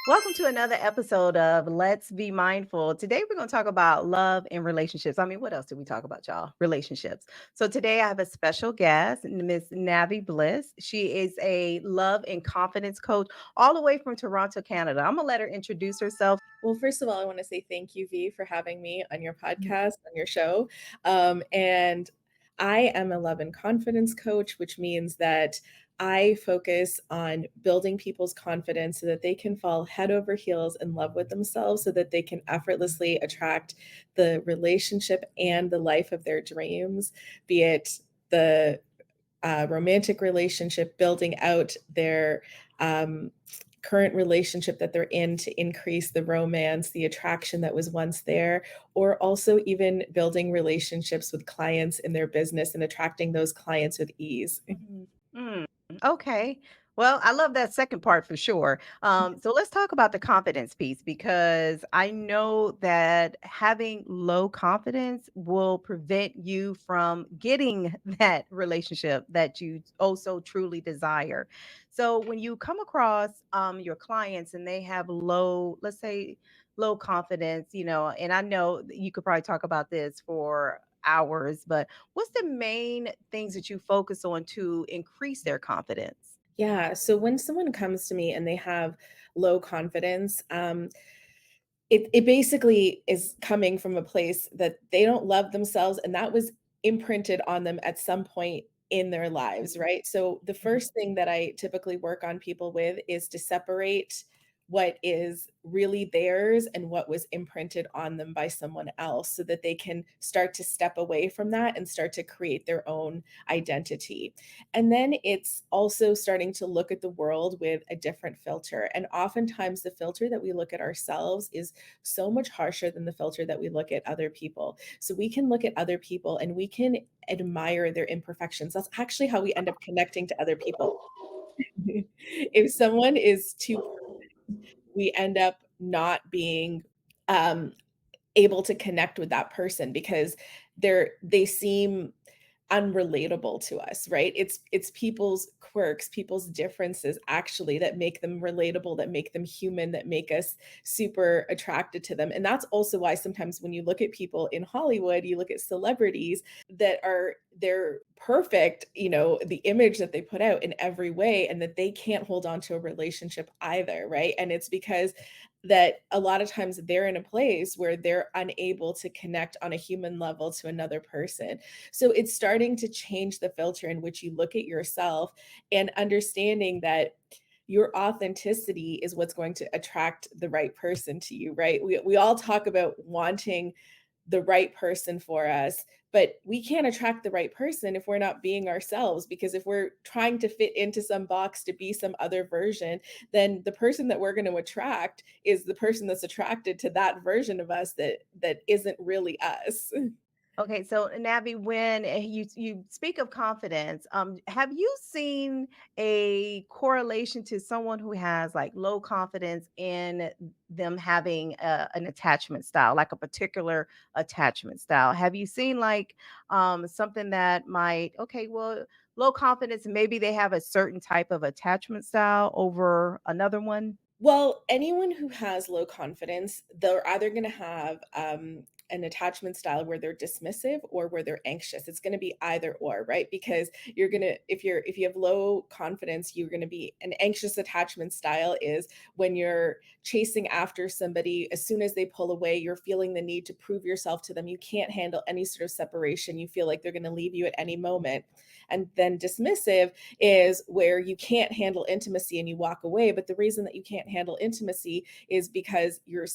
Welcome to another episode of Let's Be Mindful. Today we're going to talk about love and relationships. I mean, what else did we talk about, y'all? Relationships. So today I have a special guest, Miss Navi Bliss. She is a love and confidence coach all the way from Toronto, Canada. I'm going to let her introduce herself. Well, first of all, I want to say thank you, V, for having me on your podcast, on your show. And I am a love and confidence coach, which means that I focus on building people's confidence so that they can fall head over heels in love with themselves, so that they can effortlessly attract the relationship and the life of their dreams, be it the romantic relationship, building out their um, current relationship that they're in to increase the romance, the attraction that was once there, or also even building relationships with clients in their business and attracting those clients with ease. Mhm. Mm, okay. Well, I love that second part for sure. So let's talk about the confidence piece because I know that having low confidence will prevent you from getting that relationship that you also truly desire. So when you come across your clients and they have low, let's say, low confidence, and I know that you could probably talk about this for hours, but what's the main things that you focus on to increase their confidence? Yeah. So when someone comes to me and they have low confidence, it basically is coming from a place that they don't love themselves, and that was imprinted on them at some point in their lives, Mhm, right? So the mhm. first thing that I typically work on people with is to separate what is really theirs and what was imprinted on them by someone else so that they can start to step away from that and start to create their own identity. And then it's also starting to look at the world with a different filter. And oftentimes, the filter that we look at ourselves is so much harsher than the filter that we look at other people. So we can look at other people and we can admire their imperfections. That's actually how we end up connecting to other people. If someone is too perfect, we end up not being um, able to connect with that person because they seem unrelatable to us, right? It's people's quirks, people's differences actually that make them relatable, that make them human, that make us super attracted to them. And that's also why sometimes when you look at people in Hollywood, you look at celebrities that they're perfect, the image that they put out in every way and that they can't hold on to a relationship either, right? And it's because that a lot of times they're in a place where they're unable to connect on a human level to another person. So it's starting to change the filter in which you look at yourself and understanding that your authenticity is what's going to attract the right person to you, right? We all talk about wanting the right person for us, but we can't attract the right person if we're not being ourselves. Because if we're trying to fit into some box to be some other version, then the person that we're going to attract is the person that's attracted to that version of us that isn't really us. Okay, so Navi, when you speak of confidence, have you seen a correlation to someone who has like low confidence in them having an attachment style, like a particular attachment style? Have you seen like something that might, okay, well, low confidence, maybe they have a certain type of attachment style over another one? Well, anyone who has low confidence, they're either going to have an attachment style where they're dismissive or where they're anxious. It's going to be either or, right? Because you're going to if you have low confidence, you're going to be an anxious attachment style is when you're chasing after somebody as soon as they pull away, you're feeling the need to prove yourself to them. You can't handle any sort of separation. You feel like they're going to leave you at any moment. And then dismissive is where you can't handle intimacy and you walk away, but the reason that you can't handle intimacy is because you're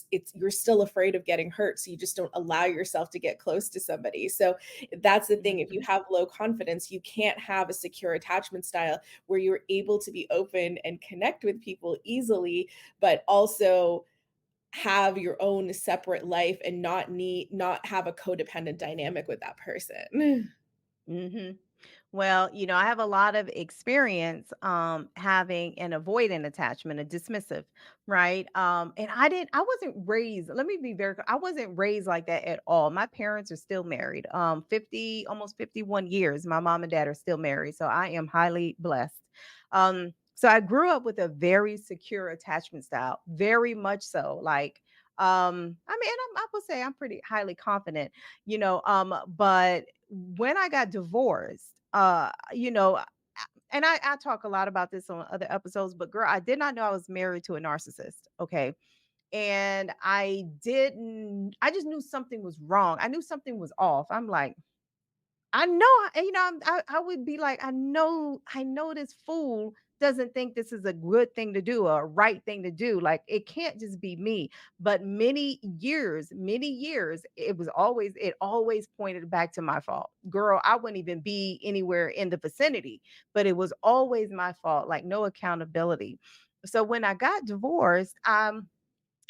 still afraid of getting hurt, so you just don't allow yourself to get close to somebody. So that's the thing, if you Mhm. have low confidence, you can't have a secure attachment style where you're able to be open and connect with people easily, but also have your own separate life and not have a codependent dynamic with that person. Mhm. Well, I have a lot of experience having an avoidant attachment, a dismissive, right? And I wasn't raised, let me be very clear, I wasn't raised like that at all. My parents are still married. 50 almost 51 years. My mom and dad are still married, so I am highly blessed. Um So I grew up with a very secure attachment style, very much so. Like, I mean, and I would say I'm pretty highly confident, but when I got divorced, and I talk a lot about this on other episodes, but girl, I did not know I was married to a narcissist. Okay. And I just knew something was wrong. I knew something was off. I'm like, I know, I would be like, I know this fool doesn't think this is a good thing to do or a right thing to do. Like, it can't just be me. But many years, it always pointed back to my fault. Girl, I wouldn't even be anywhere in the vicinity, but it was always my fault, like no accountability. So when I got divorced,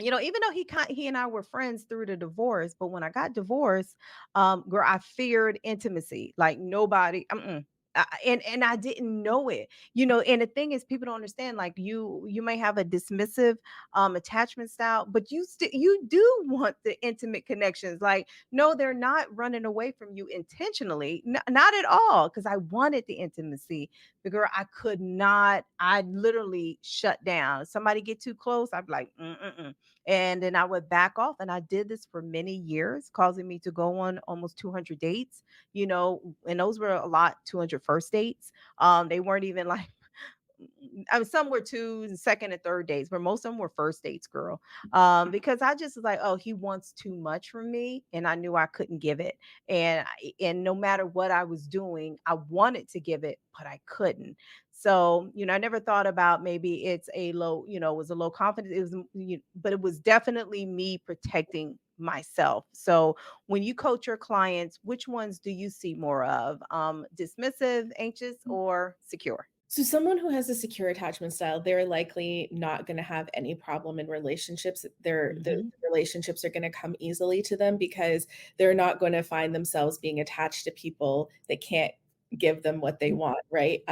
even though he and I were friends through the divorce, but when I got divorced, girl, I feared intimacy like nobody. And I didn't know it, And the thing is, people don't understand. Like you may have a dismissive attachment style, but you do want the intimate connections. Like, no, they're not running away from you intentionally, not at all. Because I wanted the intimacy, but girl, I could not. I literally shut down. Somebody get too close, I'd be like, mm-mm. And then I would back off. And I did this for many years, causing me to go on almost 200 dates, and those were a lot, 200 first dates. They weren't even like, I mean, some were two and second and third dates, but most of them were first dates, girl. Because I just was like, oh, he wants too much from me, and I knew I couldn't give it. And no matter what I was doing, I wanted to give it, but I couldn't. So, I never thought about maybe it's a low, it was a low confidence. It was, but it was definitely me protecting myself. So, when you coach your clients, which ones do you see more of? Dismissive, anxious, or secure? So someone who has a secure attachment style, they're likely not going to have any problem in relationships. The Mhm. relationships are going to come easily to them because they're not going to find themselves being attached to people that can't give them what they want, right?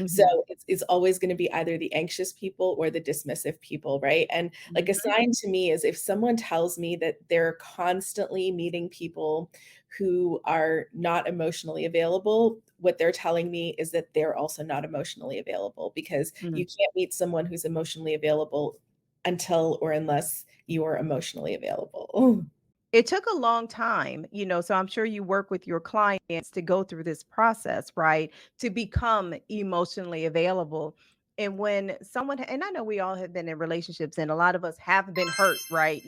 So Mhm. it's always going to be either the anxious people or the dismissive people, right? And like a Mhm. sign to me is if someone tells me that they're constantly meeting people who are not emotionally available, what they're telling me is that they're also not emotionally available because Mhm. you can't meet someone who's emotionally available until or unless you are emotionally available. It took a long time, so I'm sure you work with your clients to go through this process, right? To become emotionally available. And when someone, and I know we all have been in relationships and a lot of us have been hurt, right?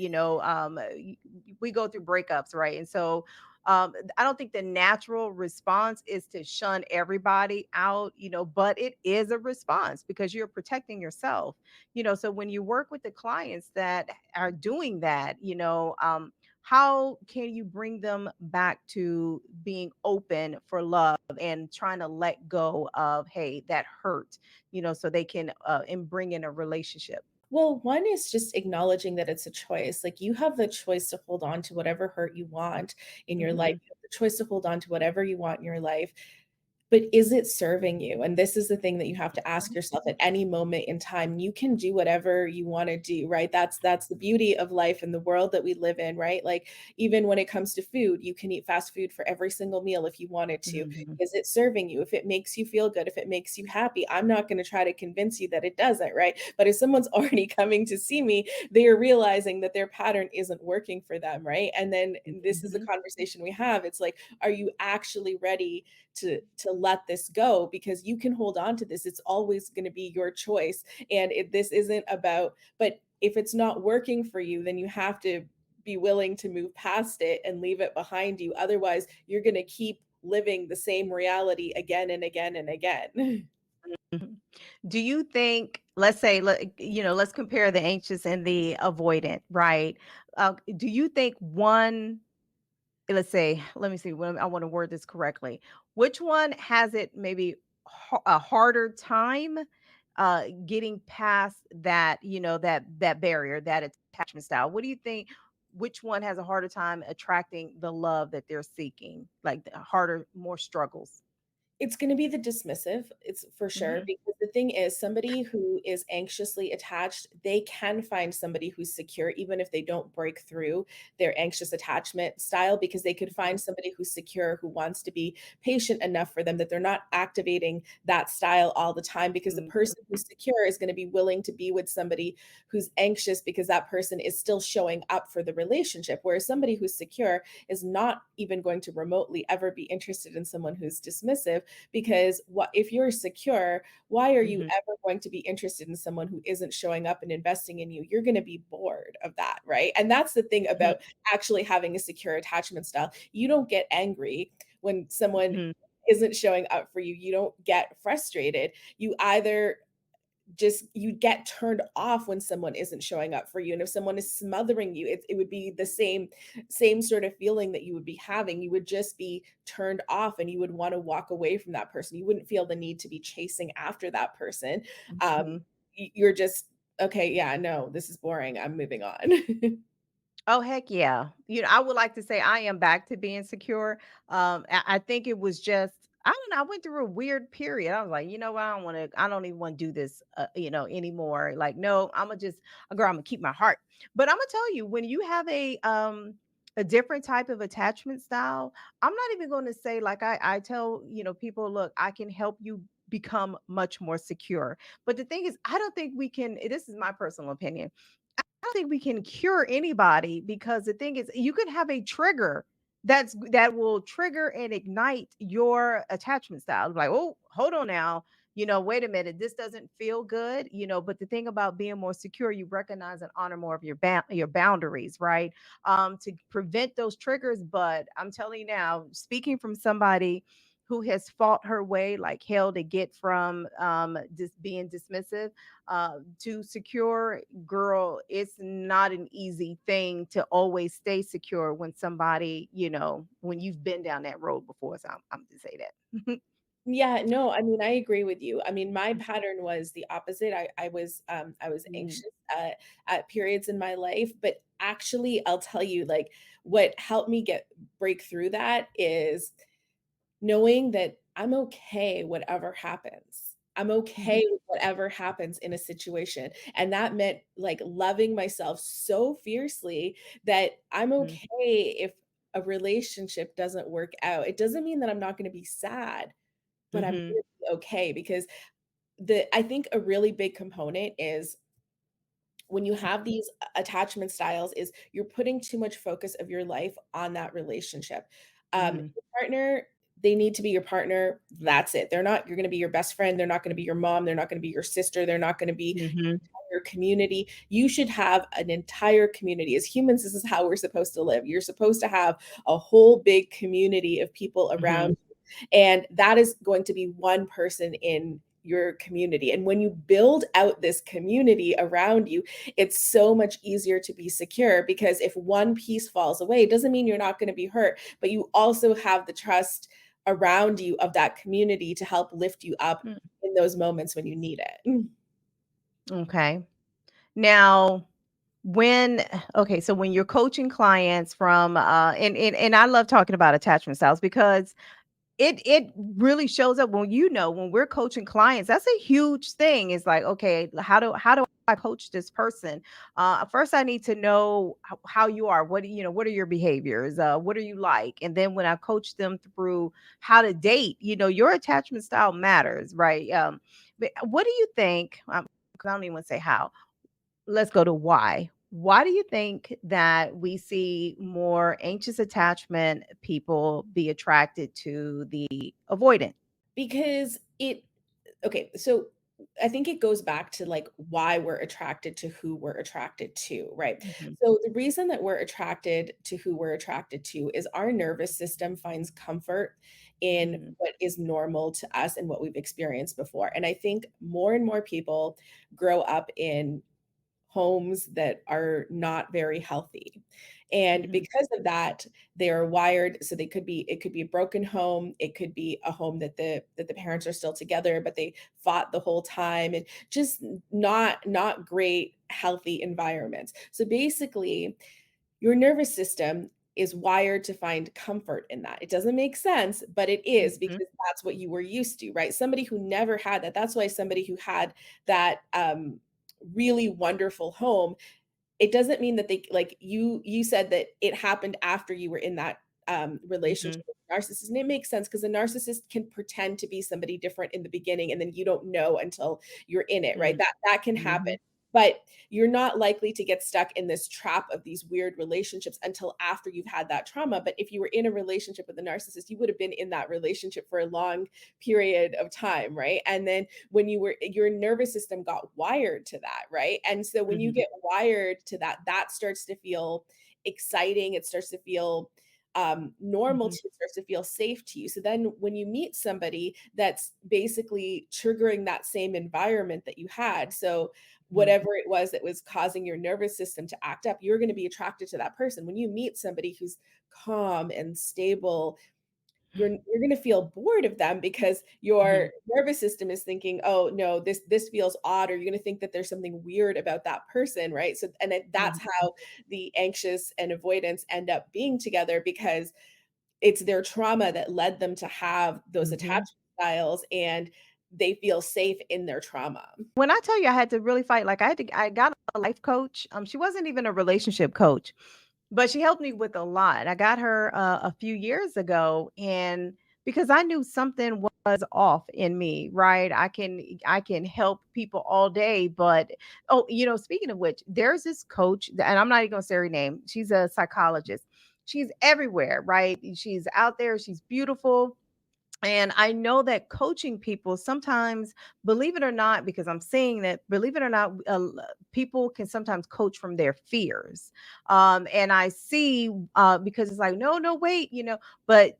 We go through breakups, right? And so I don't think the natural response is to shun everybody out, but it is a response because you're protecting yourself, So when you work with the clients that are doing that, how can you bring them back to being open for love and trying to let go of, hey, that hurt, so they can and bring in a relationship? Well, one is just acknowledging that it's a choice. Like you have the choice to hold on to whatever hurt you want in your life. Mhm. You have the choice to hold on to whatever you want in your life. But is it serving you? And this is the thing that you have to ask yourself at any moment in time. You can do whatever you wanna do, right? That's the beauty of life and the world that we live in, right? Like, even when it comes to food, you can eat fast food for every single meal if you wanted to. Mhm. Is it serving you? If it makes you feel good, if it makes you happy, I'm not gonna try to convince you that it doesn't, right? But if someone's already coming to see me, they are realizing that their pattern isn't working for them, right? And then this is the Mhm. conversation we have. It's like, are you actually ready to let this go because you can hold on to this. It's always going to be your choice. And this isn't about, but if it's not working for you, then you have to be willing to move past it and leave it behind you. Otherwise, you're going to keep living the same reality again and again and again. Mhm. Do you think, let's say, let's compare the anxious and the avoidant, right? Do you think one, let's say, let me see, I want to word this correctly. Which one has it maybe a harder time getting past that, that barrier, that attachment style? What do you think? Which one has a harder time attracting the love that they're seeking? Like harder, more struggles? It's gonna be the dismissive, it's for sure, Mhm, because the thing is somebody who is anxiously attached, they can find somebody who's secure even if they don't break through their anxious attachment style, because they could mhm, find somebody who's secure, who wants to be patient enough for them that they're not activating that style all the time, because the mhm, person who's secure is gonna be willing to be with somebody who's anxious because that person is still showing up for the relationship, whereas somebody who's secure is not even going to remotely ever be interested in someone who's dismissive, because what if you're secure, why are you mhm, ever going to be interested in someone who isn't showing up and investing in you? You're going to be bored of that, right? And that's the thing mhm, about actually having a secure attachment style. You don't get angry when someone mhm, isn't showing up for you. You don't get frustrated. You either just you get turned off when someone isn't showing up for you, and if someone is smothering you, it would be the same sort of feeling that you would be having. You would just be turned off and you would want to walk away from that person. You wouldn't feel the need to be chasing after that person. mhm. You're just, okay, yeah, no, this is boring, I'm moving on. Oh, heck yeah. I would like to say I am back to being secure. I think it was just, I don't know, I went through a weird period. I was like, you know what, I don't even want to do this, anymore. Like, no, girl, I'm gonna keep my heart. But I'm gonna tell you, when you have a different type of attachment style, I'm not even going to say, like, I tell, people, look, I can help you become much more secure. But the thing is, I don't think we can, this is my personal opinion, I don't think we can cure anybody, because the thing is you can have a trigger that will trigger and ignite your attachment style. Like, oh, hold on now. Wait a minute, this doesn't feel good, but the thing about being more secure, you recognize and honor more of your boundaries, right? To prevent those triggers. But I'm telling you now, speaking from somebody who has fought her way like hell to get from just being dismissive to secure, girl, it's not an easy thing to always stay secure when somebody, when you've been down that road before. So I'm to say that. Yeah, no, I mean, I agree with you. I mean, my pattern was the opposite. I was Mhm, anxious at periods in my life, but actually, I'll tell you, like, what helped me get break through that is knowing that I'm okay whatever happens. I'm mhm, okay with whatever happens in a situation, and that meant, like, loving myself so fiercely that I'm mhm, okay if a relationship doesn't work out. It doesn't mean that I'm not gonna be sad, but I'm mhm, gonna be okay, because I think a really big component is when you have these attachment styles is you're putting too much focus of your life on that relationship. mhm, Your partner, they need to be your partner. That's it. They're not, you're going to be your best friend. They're not going to be your mom. They're not going to be your sister. They're not going to be mhm, your community. You should have an entire community. As humans, this is how we're supposed to live. You're supposed to have a whole big community of people mhm, around, and that is going to be one person in your community. And when you build out this community around you, it's so much easier to be secure, because if one piece falls away, it doesn't mean you're not going to be hurt, but you also have the trust around you of that community to help lift you up mm. in those moments when you need it. Okay. Now, when okay, so when you're coaching clients from and I love talking about attachment styles because it really shows up when when we're coaching clients. That's a huge thing. It's like, okay, how do I coach this person? First I need to know how you are. What are your behaviors? What are you like? And then when I coach them through how to date, your attachment style matters, right? But what do you think? 'Cause I don't even want to say how. Let's go to why. Why do you think that we see more anxious attachment people be attracted to the avoidant? Because it okay, so I think it goes back to, like, why we're attracted to who we're attracted to, right? Mhm, So the reason that we're attracted to who we're attracted to is our nervous system finds comfort in mhm, what is normal to us and what we've experienced before. And I think more and more people grow up in homes that are not very healthy. And mhm, because of that, they are wired, so it could be a broken home, it could be a home that the parents are still together, but they fought the whole time, and just not great healthy environments. So basically, your nervous system is wired to find comfort in that. It doesn't make sense, but it is Mhm, because that's what you were used to, right? Somebody who never had that, that's why somebody who had that really wonderful home, it doesn't mean that they like you said that it happened after you were in that mhm, relationship with a narcissist. And it makes sense because a narcissist can pretend to be somebody different in the beginning and then you don't know until you're in it, right? mm, That can happen. mhm, But you're not likely to get stuck in this trap of these weird relationships until after you've had that trauma. But if you were in a relationship with a narcissist, you would have been in that relationship for a long period of time, right? And then when you were your nervous system got wired to that, right? And so when you mhm, get wired to that, that starts to feel exciting. It starts to feel normal mhm, to you, it starts to feel safe to you. So then when you meet somebody that's basically triggering that same environment that you had, so mhm. whatever it was that was causing your nervous system to act up, you're going to be attracted to that person. When you meet somebody who's calm and stable, you're gonna feel bored of them because your Mhm, nervous system is thinking, "Oh, no, this feels odd," or you're gonna think that there's something weird about that person, right? So and then that's mhm, how the anxious and avoidance end up being together because it's their trauma that led them to have those mhm. attachment styles, and they feel safe in their trauma. When I tell you I had to really fight, like I got a life coach. She wasn't even a relationship coach, but she helped me with a lot. I got her a few years ago, and because I knew something was off in me, right? I can help people all day, but oh, speaking of which, there's this coach, and I'm not even gonna say her name. She's a psychologist. She's everywhere, right? She's out there. She's beautiful. And I know that coaching people sometimes, believe it or not, because I'm saying that, believe it or not, people can sometimes coach from their fears. And I see, because it's like, no, no, wait, but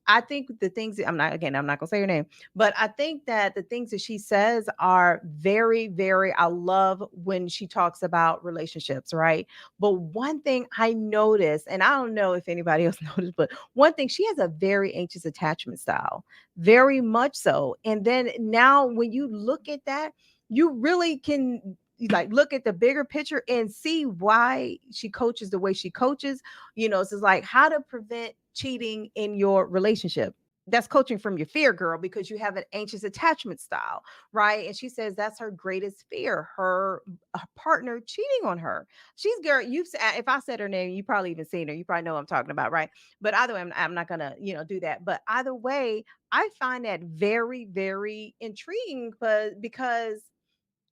I think the things that I'm not gonna say her name, but I think that the things that she says are very, very, I love when she talks about relationships, right? But one thing I noticed, and I don't know if anybody else noticed, but one thing, she has a very anxious attachment style, very much so. And then now when you look at that, you really can like look at the bigger picture and see why she coaches the way she coaches. So it's like how to prevent cheating in your relationship. That's coaching from your fear, girl, because you have an anxious attachment style, right? And she says that's her greatest fear, her partner cheating on her. She's girl. If I said her name, you probably even seen her. You probably know what I'm talking about, right? But either way, I'm not gonna, do that. But either way, I find that very, very intriguing, because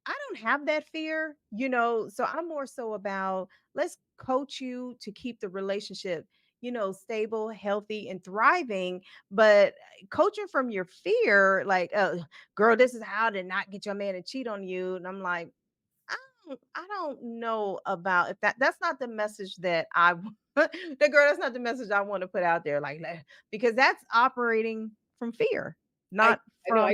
I don't have that fear, So I'm more so about let's coach you to keep the relationship, stable, healthy, and thriving. But coaching from your fear, like, girl, this is how to not get your man to cheat on you. And I'm like, I don't know about if that's not the message that the girl, that's not the message I want to put out there, because that's operating from fear, I not I know, from.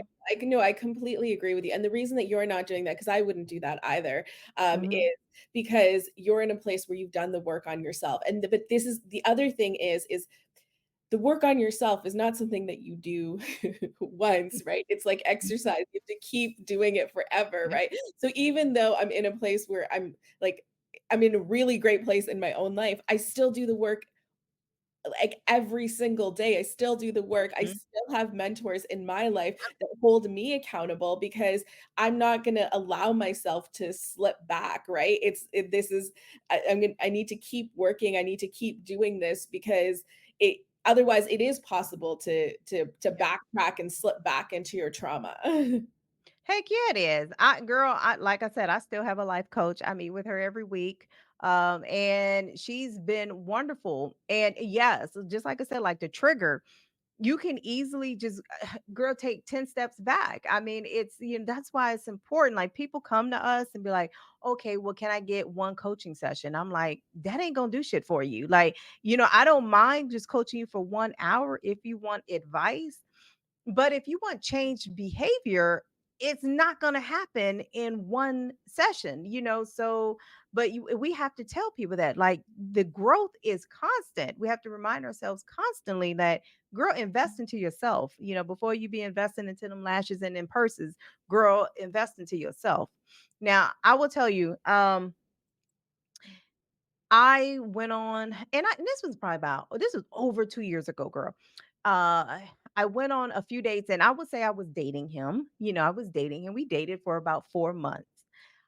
I completely agree with you, and the reason that you're not doing that, because I wouldn't do that either, Mhm, is because you're in a place where you've done the work on yourself, but this is the other thing is the work on yourself is not something that you do once, right? It's like exercise, you have to keep doing it forever, yep, right? So even though I'm in a place where I'm in a really great place in my own life, I still do the work like every single day. I still do the work. I mhm. still have mentors in my life that hold me accountable because I'm not going to allow myself to slip back, right? This is I need to keep working. I need to keep doing this because it otherwise it is possible to backtrack and slip back into your trauma. Heck yeah, it is. Like I said, I still have a life coach. I meet with her every week. And she's been wonderful. And yes, just like I said, like the trigger, you can easily just girl take 10 steps back. I mean, that's why it's important. Like people come to us and be like, okay, well, can I get one coaching session? I'm like, that ain't gonna do shit for you. Like, I don't mind just coaching you for 1 hour if you want advice, but if you want changed behavior, it's not going to happen in one session, So, but we have to tell people that like the growth is constant. We have to remind ourselves constantly that, girl, invest into yourself, before you be investing into them lashes and in purses, girl, invest into yourself. Now, I will tell you, I went on, and this was probably about, oh, this was over 2 years ago, girl. I went on a few dates, and I would say I was dating him. I was dating him. We dated for about 4 months.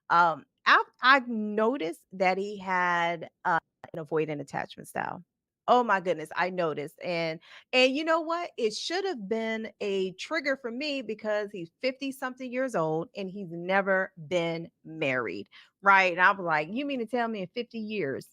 I've noticed that he had an avoidant attachment style. Oh my goodness, I noticed. And you know what? It should have been a trigger for me because he's 50 something years old and he's never been married. Right. And I was like, you mean to tell me in 50 years,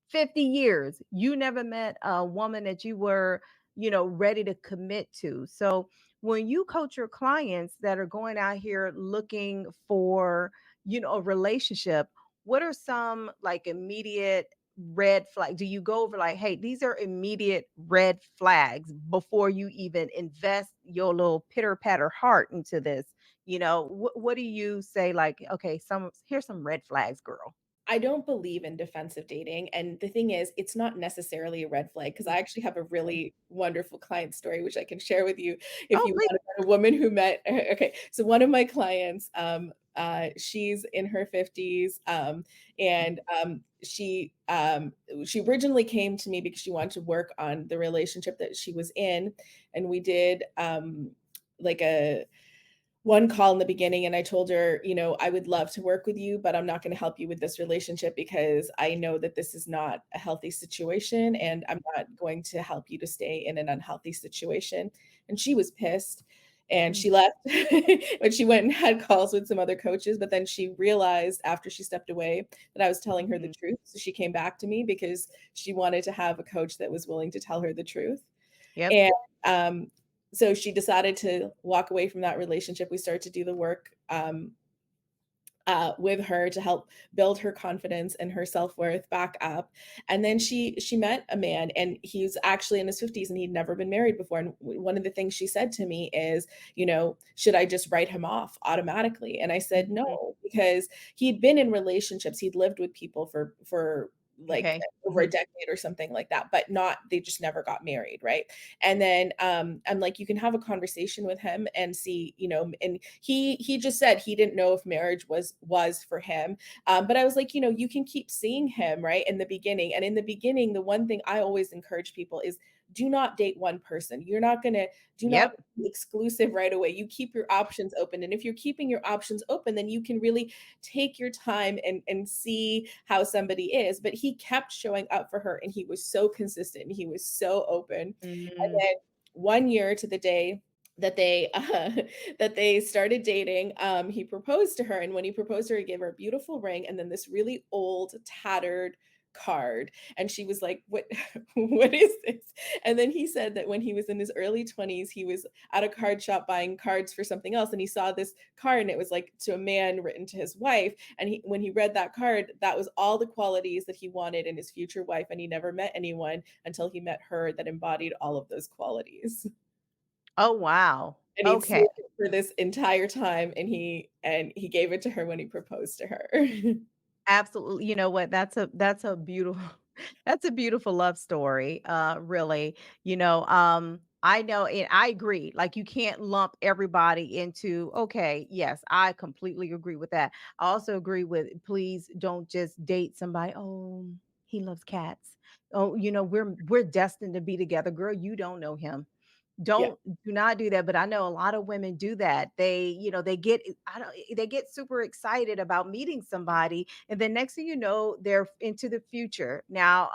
50 years, you never met a woman that you were, ready to commit to. So when you coach your clients that are going out here looking for, a relationship, what are some like immediate red flag? Do you go over like, hey, these are immediate red flags before you even invest your little pitter patter heart into this? What do you say? Like, okay, here's some red flags, girl. I don't believe in defensive dating, and the thing is, it's not necessarily a red flag because I actually have a really wonderful client story which I can share with you if Oh, you please. want about a woman who met okay, so one of my clients, she's in her 50s, and, she originally came to me because she wanted to work on the relationship that she was in, and we did, like a one call in the beginning and I told her, I would love to work with you, but I'm not going to help you with this relationship because I know that this is not a healthy situation and I'm not going to help you to stay in an unhealthy situation. And she was pissed and Mm, she left. But she went and had calls with some other coaches, but then she realized after she stepped away that I was telling her the mhm. truth. So she came back to me because she wanted to have a coach that was willing to tell her the truth. Yep. And, so she decided to walk away from that relationship. We started to do the work, with her to help build her confidence and her self-worth back up. And then she met a man and he's actually in his 50s and he'd never been married before. And one of the things she said to me is, should I just write him off automatically? And I said, Mhm. no, because he'd been in relationships, he'd lived with people for like Okay. over a Mhm. decade or something like that, but not they just never got married, right? And then I'm like, you can have a conversation with him and see, and he just said he didn't know if marriage was for him. But I was like, you can keep seeing him, right? In the beginning. And in the beginning, the one thing I always encourage people is do not date one person. You're not gonna do not Yep. be exclusive right away. You keep your options open. And if you're keeping your options open, then you can really take your time and see how somebody is. But he kept showing up for her and he was so consistent and he was so open. And Mm. then 1 year to the day that they that they started dating, he proposed to her, and when he proposed to her, he gave her a beautiful ring and then this really old, tattered card. And she was like, "What what is this?" And then he said that when he was in his early 20s, he was at a card shop buying cards for something else, and he saw this card, and it was like to a man written to his wife. And when he read that card, that was all the qualities that he wanted in his future wife, and he never met anyone until he met her that embodied all of those qualities. Oh, wow. And he'd saved Okay. it for this entire time, and he gave it to her when he proposed to her. Absolutely. You know what? That's a beautiful that's a beautiful love story. Really. I know and I agree. Like you can't lump everybody into, okay, yes, I completely agree with that. I also agree with please don't just date somebody. Oh, he loves cats. Oh, we're destined to be together. Girl, you don't know him. Yeah. Do not do that, but I know a lot of women do that. They get I don't they get super excited about meeting somebody, and then next thing you know, they're into the future. Now,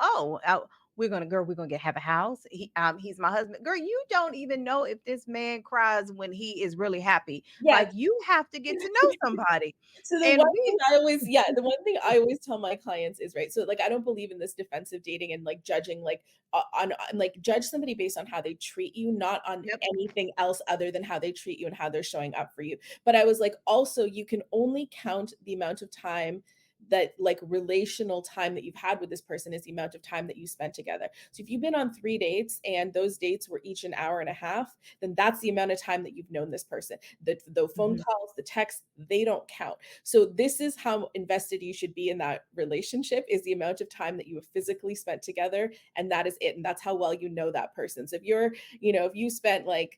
we're gonna have a house. He's my husband. Girl, you don't even know if this man cries when he is really happy. Yes. Like you have to get to know somebody. So the And one thing we I always yeah, the one thing I always tell my clients is, right, so, like, I don't believe in this defensive dating and, like, judging, like, on like, judge somebody based on how they treat you, not on Yep. anything else other than how they treat you and how they're showing up for you. But I was like, also, you can only count the amount of time that like relational time that you've had with this person is the amount of time that you spent together. So if you've been on 3 dates and those dates were each an hour and a half, then that's the amount of time that you've known this person. The phone Mhm. calls, the texts, they don't count. So this is how invested you should be in that relationship is the amount of time that you have physically spent together, and that is it. And that's how well you know that person. So if if you spent like,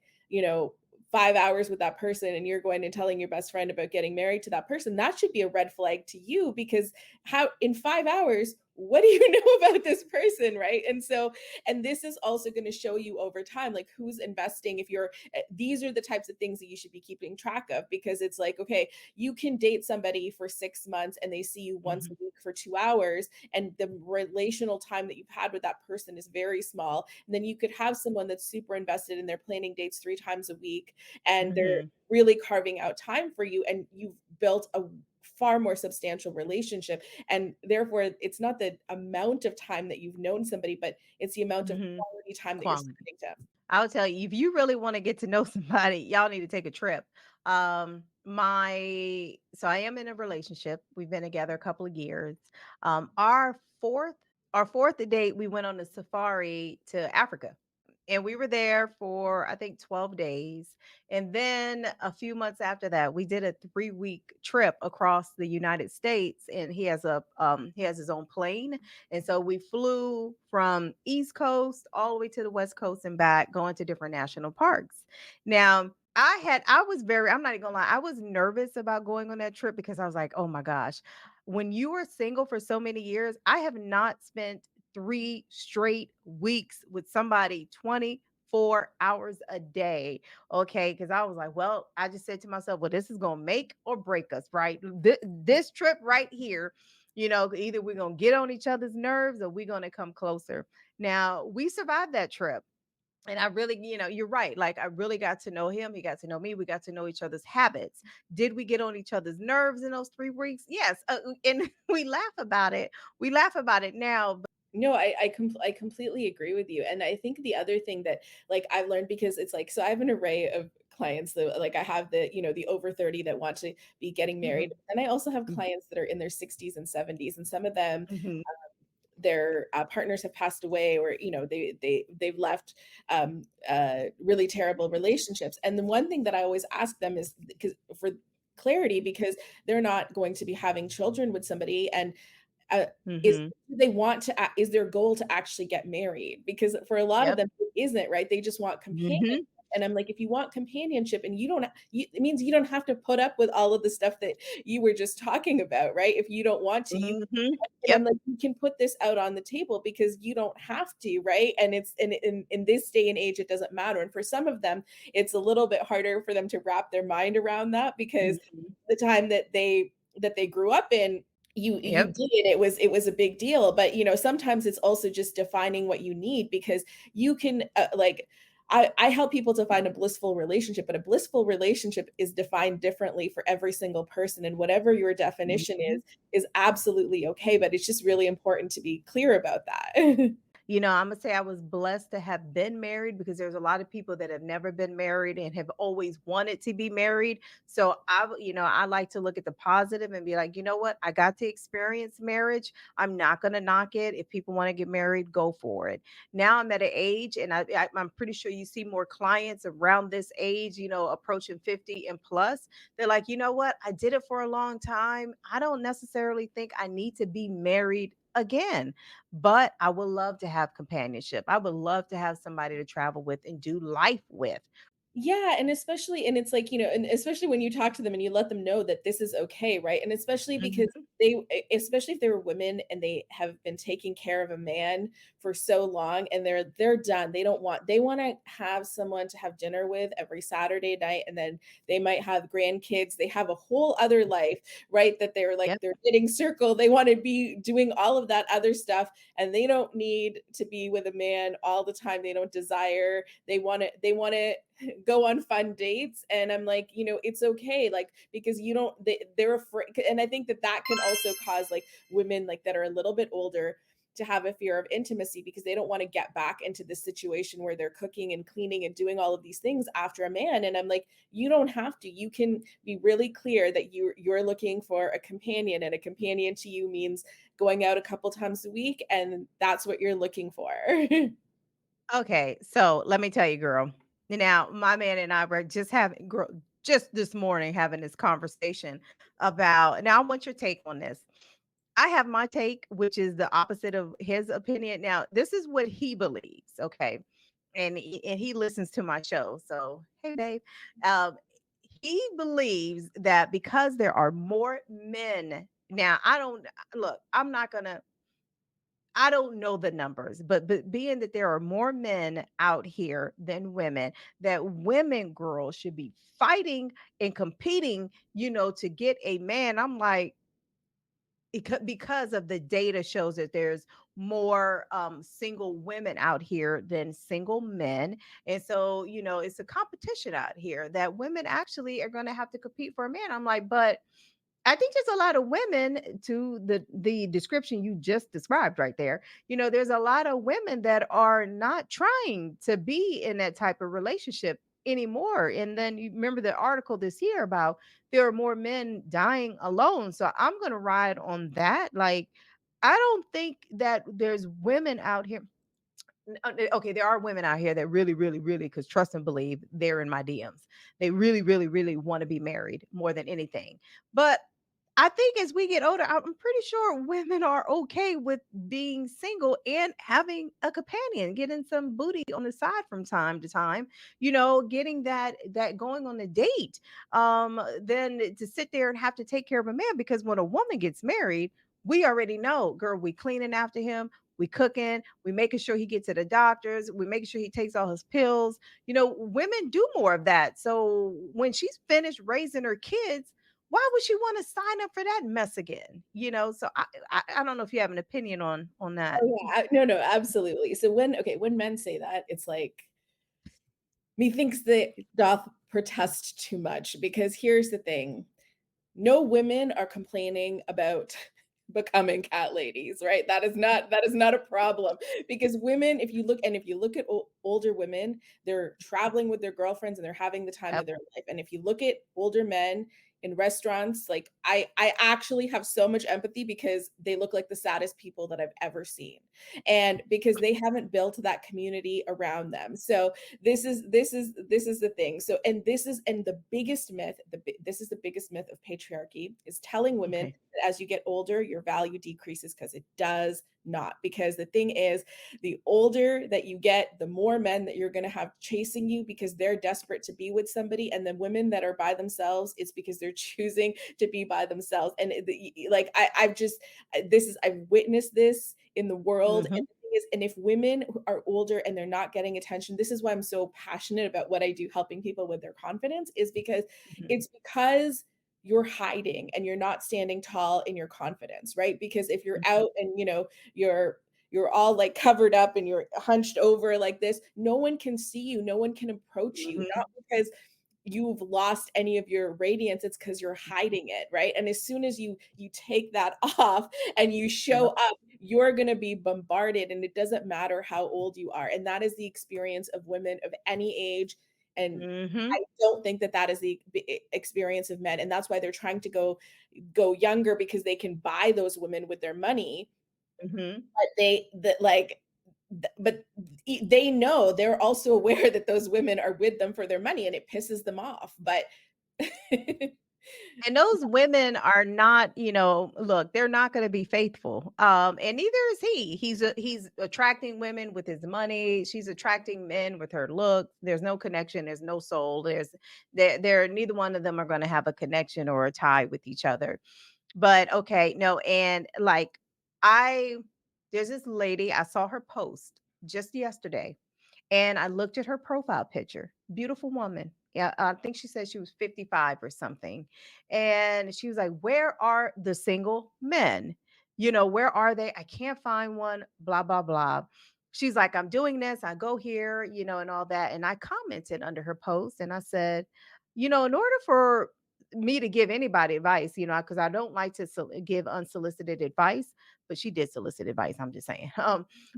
5 hours with that person and you're going and telling your best friend about getting married to that person, that should be a red flag to you because how in 5 hours, what do you know about this person, right? And so, and this is also going to show you over time, like who's investing. If you're, these are the types of things that you should be keeping track of, because it's like, okay, you can date somebody for 6 months and they see you once a Mhm. week for 2 hours, and the relational time that you've had with that person is very small. And then you could have someone that's super invested and they're planning dates 3 times a week, and they're Mhm. really carving out time for you, and you've built a far more substantial relationship. And therefore, it's not the amount of time that you've known somebody, but it's the amount of Mhm. quality time that you're Quality. spending to them. I'll tell you, if you really wanna get to know somebody, y'all need to take a trip. I am in a relationship. We've been together a couple of years. Our 4th date, we went on a safari to Africa. And we were there for, I think, 12 days. And then a few months after that, we did a 3-week trip across the United States. And he has his own plane. And so we flew from East Coast all the way to the West Coast and back, going to different national parks. Now, I'm not even gonna lie, I was nervous about going on that trip because I was like, oh my gosh, when you are single for so many years, I have not spent 3 straight weeks with somebody 24 hours a day. Okay. Cause I was like, well, I just said to myself, well, this is going to make or break us, right? This trip right here, either we're going to get on each other's nerves or we're going to come closer. Now, we survived that trip. And I really, you're right. Like, I really got to know him. He got to know me. We got to know each other's habits. Did we get on each other's nerves in those 3 weeks? Yes. And we laugh about it. We laugh about it now. No, I completely agree with you. And I think the other thing that, like, I've learned, because it's like, so I have an array of clients that, like, I have the, the over 30 that want to be getting married. Mhm. And I also have Mhm. clients that are in their 60s and 70s. And some of them, Mhm. their partners have passed away, or they've left really terrible relationships. And the one thing that I always ask them is, because for clarity, because they're not going to be having children with somebody, and uh, is Mhm. do they want to is their goal to actually get married? Because for a lot of Yep. them it isn't, right? They just want companionship. Mhm. And I'm like, if you want companionship, and it means you don't have to put up with all of the stuff that you were just talking about, right? If you don't want to, you Mhm. and I'm Yep. like, you can put this out on the table because you don't have to, right? And it's in this day and age, it doesn't matter. And for some of them, it's a little bit harder for them to wrap their mind around that, because Mhm. the time that they grew up in, you Yep. did, it was a big deal. But sometimes it's also just defining what you need, because you can like, I help people to find a blissful relationship, but a blissful relationship is defined differently for every single person. And whatever your definition Mhm. is absolutely okay. But it's just really important to be clear about that. I'm gonna say I was blessed to have been married because there's a lot of people that have never been married and have always wanted to be married. So I like to look at the positive and be like, you know what? I got to experience marriage. I'm not gonna knock it. If people want to get married, go for it. Now I'm at an age, and I'm pretty sure you see more clients around this age, approaching 50 and plus. They're like, you know what? I did it for a long time. I don't necessarily think I need to be married again. But I would love to have companionship. I would love to have somebody to travel with and do life with. Yeah, and especially, and it's like, and especially when you talk to them and you let them know that this is okay, right? And especially because Mhm. especially if they were women and they have been taking care of a man for so long, and they're done. They want to have someone to have dinner with every Saturday night, and then they might have grandkids. They have a whole other life, right? That they're like Yep. their knitting circle. They want to be doing all of that other stuff, and they don't need to be with a man all the time. They don't desire. They want to go on fun dates. And I'm like, it's okay, like, because they're afraid. And I think that that can also cause, like, women, like, that are a little bit older, to have a fear of intimacy, because they don't want to get back into this situation where they're cooking and cleaning and doing all of these things after a man. And I'm like, you don't have to. You can be really clear that you're looking for a companion, and a companion to you means going out a couple times a week, and that's what you're looking for. Okay, so let me tell you, girl. Now, my man and I were just this morning having this conversation about. Now, I want your take on this. I have my take, which is the opposite of his opinion. Now, this is what he believes. Okay, and he listens to my show. So, hey, Dave. Um, he believes that because there are more men now. I don't look. I'm not gonna. I don't know the numbers, but being that there are more men out here than women, that women girls should be fighting and competing, to get a man. I'm like, because of the data shows that there's more single women out here than single men. And so, it's a competition out here that women actually are going to have to compete for a man. I'm like, but I think there's a lot of women to the description you just described right there. There's a lot of women that are not trying to be in that type of relationship anymore. And then you remember the article this year about there are more men dying alone. So I'm going to ride on that. Like, I don't think that there's women out here. Okay, there are women out here that really, really, really, because trust and believe, they're in my DMs. They really, really, really want to be married more than anything. But I think as we get older, I'm pretty sure women are okay with being single and having a companion, getting some booty on the side from time to time, getting that going on a date. Then to sit there and have to take care of a man, because when a woman gets married, we already know, girl, we cleaning after him, we cooking, we making sure he gets to the doctors, we making sure he takes all his pills. Women do more of that. So when she's finished raising her kids, why would she want to sign up for that mess again? So I don't know if you have an opinion on that. Oh, yeah, no, no, absolutely. So when men say that, it's like, methinks that doth protest too much, because here's the thing. No women are complaining about becoming cat ladies, right? That is not a problem, because women, if you look at older women, they're traveling with their girlfriends and they're having the time of Yep. their life. And if you look at older men in restaurants, like I actually have so much empathy, because they look like the saddest people that I've ever seen. And because they haven't built that community around them. So this is the thing. So and the biggest myth, this is the biggest myth of patriarchy, is telling women Okay. that as you get older, your value decreases, because it does not. Because the thing is, the older that you get, the more men that you're going to have chasing you, because they're desperate to be with somebody. And then women that are by themselves, it's because they're choosing to be by themselves. And like I've just I've witnessed this in the world. Hmm. And the thing is, and if women who are older and they're not getting attention, this is why I'm so passionate about what I do, helping people with their confidence, is because Hmm. it's because you're hiding and you're not standing tall in your confidence, right? Because if you're Hmm. out and you're all like covered up and you're hunched over like this, no one can see you, no one can approach you, Hmm. not because you've lost any of your radiance, it's because you're hiding it, right? And as soon as you take that off and you show Yep. up, you're going to be bombarded, and it doesn't matter how old you are. And that is the experience of women of any age. And Hmm. I don't think that that is the experience of men, and that's why they're trying to go younger, because they can buy those women with their money. Hmm. But they that like but they know, they're also aware that those women are with them for their money, and it pisses them off. But And those women are not, look, they're not going to be faithful. And neither is he. He's attracting women with his money. She's attracting men with her look. There's no connection. There's no soul. There. Neither one of them are going to have a connection or a tie with each other. But okay, no, and like I, there's this lady I saw her post just yesterday, and I looked at her profile picture. Beautiful woman. Yeah, I think she said she was 55 or something. And she was like, "Where are the single men? Where are they? I can't find one, blah, blah, blah." She's like, "I'm doing this. I go here, and all that." And I commented under her post and I said, in order for me to give anybody advice, because I don't like to give unsolicited advice, but she did solicit advice. I'm just saying.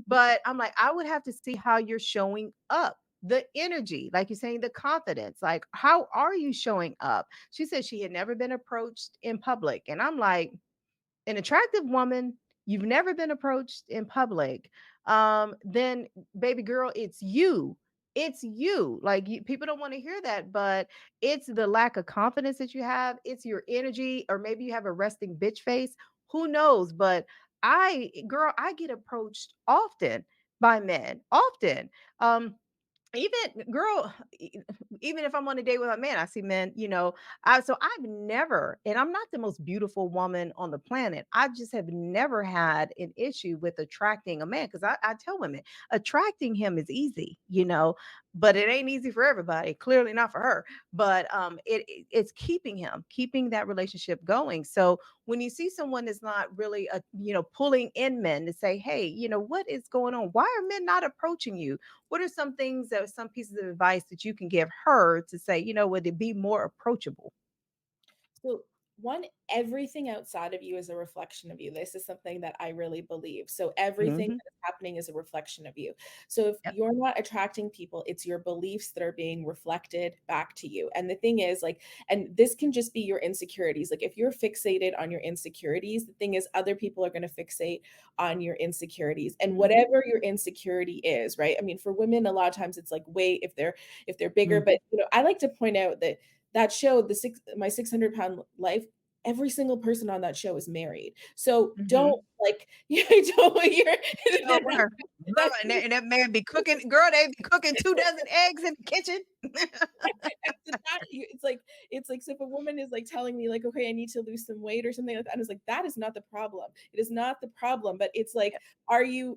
But I'm like, I would have to see how you're showing up, the energy, like you're saying, the confidence. Like, how are you showing up? She said she had never been approached in public. And I'm like, an attractive woman, you've never been approached in public, then baby girl, it's you. It's you. Like people don't want to hear that, but it's the lack of confidence that you have. It's your energy, or maybe you have a resting bitch face. Who knows? But girl, I get approached often by men, often. Um, Even girl, even if I'm on a date with a man, I see men, so I've never, and I'm not the most beautiful woman on the planet. I just have never had an issue with attracting a man because I tell women attracting him is easy, but it ain't easy for everybody. Clearly not for her. But it's keeping him, keeping that relationship going. So when you see someone that's not really pulling in men to say, hey, what is going on? Why are men not approaching you? What are some things that some pieces of advice that you can give her to say, would it be more approachable? So, one, everything outside of you is a reflection of you. This is something that I really believe. So, everything Mhm. that is happening is a reflection of you. So, if Yep. you're not attracting people, it's your beliefs that are being reflected back to you. And the thing is, like, and this can just be your insecurities. Like, if you're fixated on your insecurities, the thing is, other people are going to fixate on your insecurities and Mhm. whatever your insecurity is, right? I mean, for women, a lot of times it's like weight if they're bigger. But Mhm. I like to point out that that show, the six my 600-pound life, every single person on that show is married. So don't Mhm. like you don't you're Sure that were. Girl, that and that man be cooking, girl, they be cooking 2 dozen eggs in the kitchen. so that it's like so if a woman is like telling me like, okay, I need to lose some weight or something like that, and it's like that is not the problem. It is not the problem, but it's like, Yep.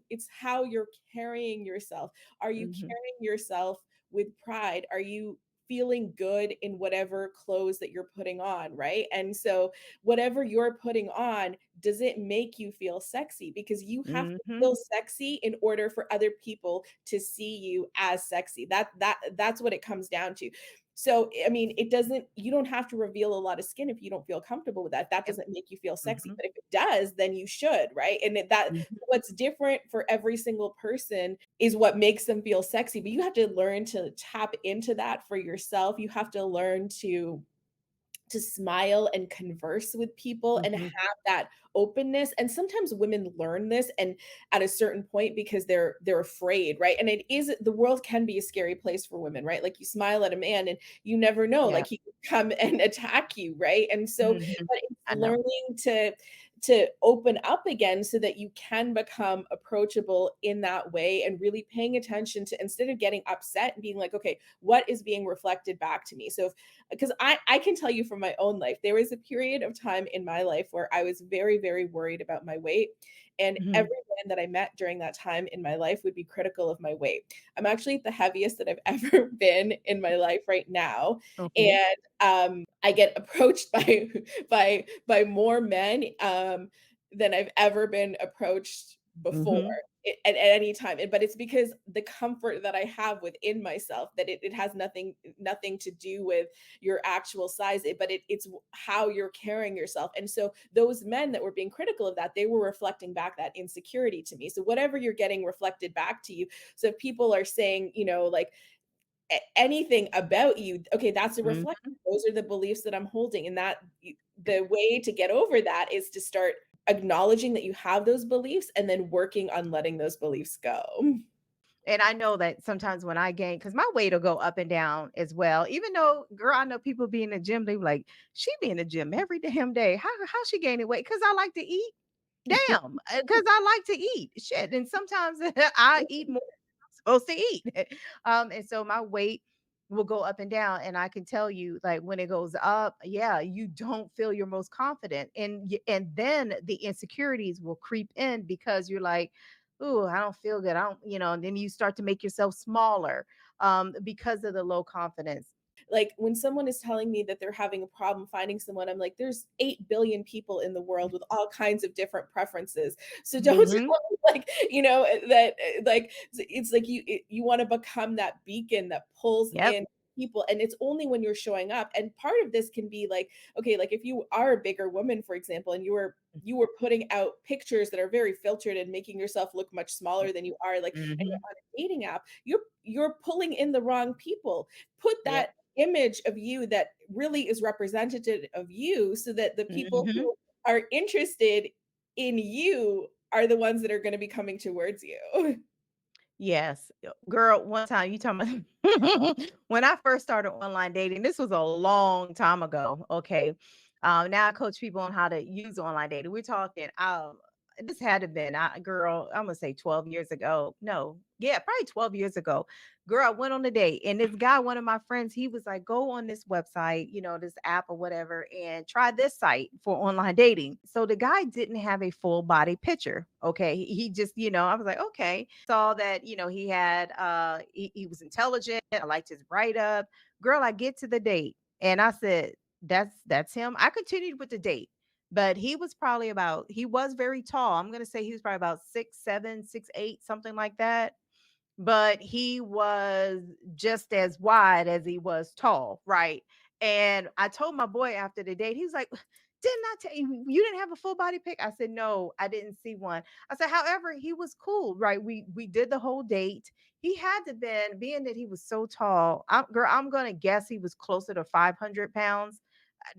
it's how you're carrying yourself. Are you Mhm. carrying yourself with pride? Are you feeling good in whatever clothes that you're putting on, right? And so whatever you're putting on, does it make you feel sexy? Because you have to Mhm. feel sexy in order for other people to see you as sexy. That's what it comes down to. So, I mean, you don't have to reveal a lot of skin if you don't feel comfortable with that. That Yep. doesn't make you feel sexy. Mhm. But if it does, then you should, right? And Mhm. what's different for every single person is what makes them feel sexy. But you have to learn to tap into that for yourself. You have to learn to smile and converse with people and Mhm. have that openness. And sometimes women learn this and at a certain point because they're afraid, right? And the world can be a scary place for women, right? Like you smile at a man and you never know, Yeah. like he could come and attack you, right? And so Mhm. but it's I know. learning to open up again so that you can become approachable in that way and really paying attention to, instead of getting upset and being like, okay, what is being reflected back to me? So if because I can tell you from my own life, there was a period of time in my life where I was very, very worried about my weight. And every Mhm. man that I met during that time in my life would be critical of my weight. I'm actually the heaviest that I've ever been in my life right now. Okay. And I get approached by more men than I've ever been approached before Mhm. at any time. But it's because the comfort that I have within myself, that it has nothing to do with your actual size, but it's how you're carrying yourself. And so those men that were being critical of that, they were reflecting back that insecurity to me. So whatever you're getting reflected back to you. So if people are saying, like anything about you, okay, that's a reflection. Mhm. Those are the beliefs that I'm holding. And the way to get over that is to start acknowledging that you have those beliefs and then working on letting those beliefs go. And I know that sometimes when I gain, because my weight will go up and down as well. Even though, girl, I know people be in the gym, they be like, she be in the gym every damn day. How she gaining weight? Because I like to eat. Damn, because I like to eat. Shit. And sometimes I eat more than I'm supposed to eat. And so my weight will go up and down. And I can tell you, like when it goes up, yeah, you don't feel your most confident. And then the insecurities will creep in because you're like, ooh, I don't feel good. I don't, and then you start to make yourself smaller because of the low confidence. Like when someone is telling me that they're having a problem finding someone, I'm like, there's 8 billion people in the world with all kinds of different preferences. So don't Hmm. tell me like, that like it's like you want to become that beacon that pulls Yep. in people. And it's only when you're showing up. And part of this can be like, okay, like if you are a bigger woman, for example, and you were putting out pictures that are very filtered and making yourself look much smaller than you are, like, and you're Hmm. on a dating app, you're pulling in the wrong people. Put Yep. that image of you that really is representative of you so that the people Hmm. who are interested in you are the ones that are going to be coming towards you. Yes. Girl, one time you talking about when I first started online dating, this was a long time ago. Okay. Now I coach people on how to use online dating. We're talking this had to been, girl, I'm gonna say 12 years ago. No, yeah, probably 12 years ago. Girl, I went on a date, and this guy, one of my friends, he was like, go on this website, this app or whatever, and try this site for online dating. So the guy didn't have a full body picture. Okay. He just, I was like, okay. Saw that, he had he was intelligent. I liked his write up. Girl, I get to the date and I said, that's him. I continued with the date, but he was very tall. I'm gonna say he was probably about 6'7", 6'8", something like that. But he was just as wide as he was tall, right? And I told my boy after the date, he was like, didn't I tell you you didn't have a full body pic? I said, no, I didn't see one. I said, however, he was cool, right? We did the whole date. He had to been, being that he was so tall. Girl, I'm gonna guess he was closer to 500 pounds.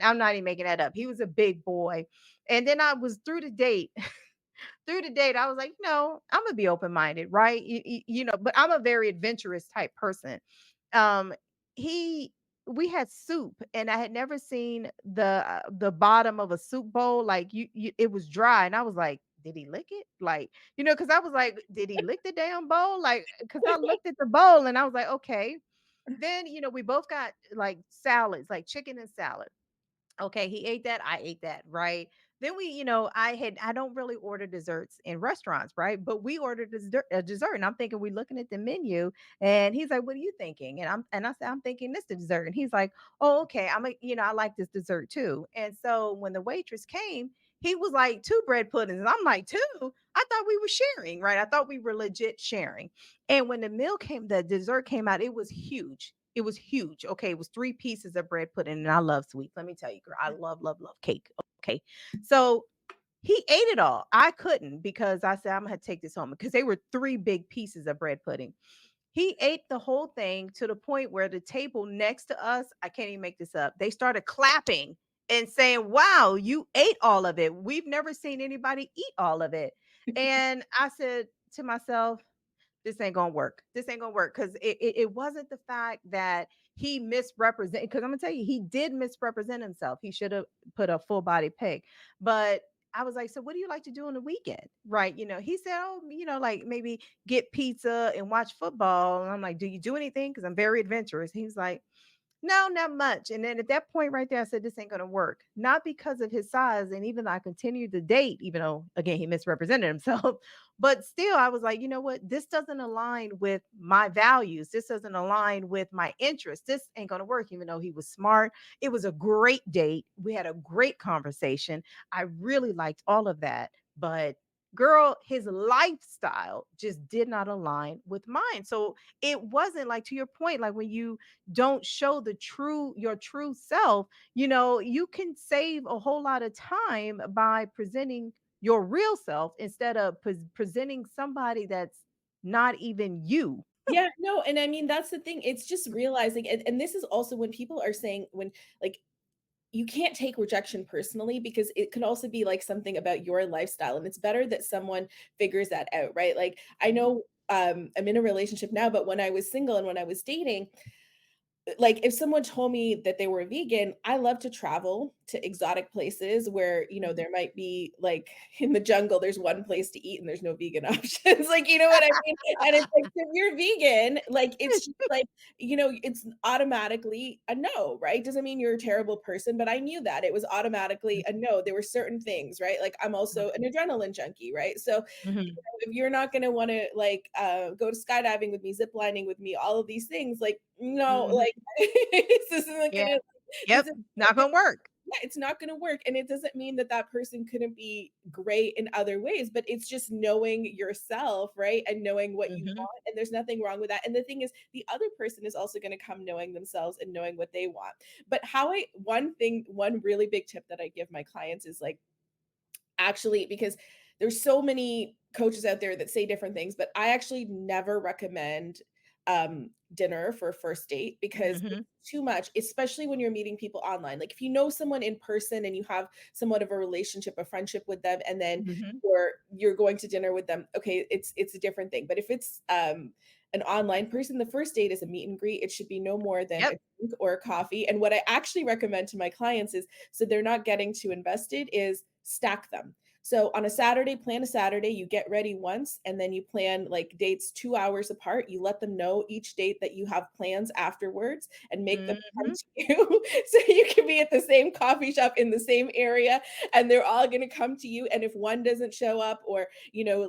I'm not even making that up. He was a big boy. And then I was through the date. Through the date, I was like, no, I'm gonna be open minded, right? But I'm a very adventurous type person. Um, he we had soup, and I had never seen the bottom of a soup bowl. Like it was dry, and I was like, did he lick it? Like, because I was like, did he lick the damn bowl? Like, because I looked at the bowl and I was like, okay. Then we both got like salads, like chicken and salad. Okay, he ate that, I ate that, right? Then I don't really order desserts in restaurants, right? But we ordered a dessert, and I'm thinking we're looking at the menu, and he's like, "What are you thinking?" And I said, "I'm thinking this the dessert," and he's like, "Oh, okay. I like this dessert too." And so when the waitress came, he was like, "Two bread puddings," and I'm like, "Two? I thought we were sharing, right? I thought we were legit sharing." And when the dessert came out, it was huge. It was huge. Okay, it was 3 pieces of bread pudding, and I love sweets. Let me tell you, girl, I love, love, love cake. Okay. So he ate it all. I couldn't because I said, I'm gonna take this home because they were 3 big pieces of bread pudding. He ate the whole thing to the point where the table next to us, I can't even make this up. They started clapping and saying, "Wow, you ate all of it. We've never seen anybody eat all of it." And I said to myself, this ain't gonna work. This ain't gonna work because it wasn't the fact that he misrepresented. Because I'm gonna tell you, he did misrepresent himself. He should have put a full body pic. But I was like, so what do you like to do on the weekend? Right. He said, oh, like maybe get pizza and watch football. And I'm like, do you do anything? Because I'm very adventurous. He's like, no, not much. And then at that point right there, I said, this ain't going to work. Not because of his size. And even though I continued to date, even though, again, he misrepresented himself, but still, I was like, you know what? This doesn't align with my values. This doesn't align with my interests. This ain't going to work, even though he was smart. It was a great date. We had a great conversation. I really liked all of that. But girl, his lifestyle just did not align with mine. So it wasn't like, to your point, like when you don't show your true self, you can save a whole lot of time by presenting your real self instead of presenting somebody that's not even you. Yeah, no, and I mean, that's the thing. It's just realizing, and this is also when people are saying, when like, you can't take rejection personally, because it can also be like something about your lifestyle, and it's better that someone figures that out, right? Like, I know, I'm in a relationship now, but when I was single and when I was dating, like, if someone told me that they were vegan, I love to travel to exotic places where, there might be like in the jungle, there's one place to eat and there's no vegan options. Like, you know what I mean? And it's like, if you're vegan, like, it's just like, it's automatically a no, right? Doesn't mean you're a terrible person, but I knew that it was automatically a no. There were certain things, right? Like, I'm also an adrenaline junkie, right? So Mhm. if you're not going to want to like go to skydiving with me, zip lining with me, all of these things, like, no, Mhm. like this isn't Yeah. gonna this Yep. is Not gonna work. yeah, it's not going to work. And it doesn't mean that that person couldn't be great in other ways, but it's just knowing yourself, right? And knowing what you Mhm. want. And there's nothing wrong with that. And the thing is, the other person is also going to come knowing themselves and knowing what they want. But one really big tip that I give my clients is like, actually, because there's so many coaches out there that say different things, but I actually never recommend dinner for a first date, because it's Mhm. too much, especially when you're meeting people online. Like, if you know someone in person and you have somewhat of a relationship, a friendship with them, and then Mhm. you're going to dinner with them, okay, it's a different thing. But if it's an online person, the first date is a meet and greet. It should be no more than Yep. a drink or a coffee. And what I actually recommend to my clients is, so they're not getting too invested, is stack them. So on a Saturday, plan a Saturday, you get ready once, and then you plan like dates 2 hours apart. You let them know each date that you have plans afterwards and make them come Mhm. to you. So you can be at the same coffee shop in the same area, and they're all going to come to you. And if one doesn't show up, or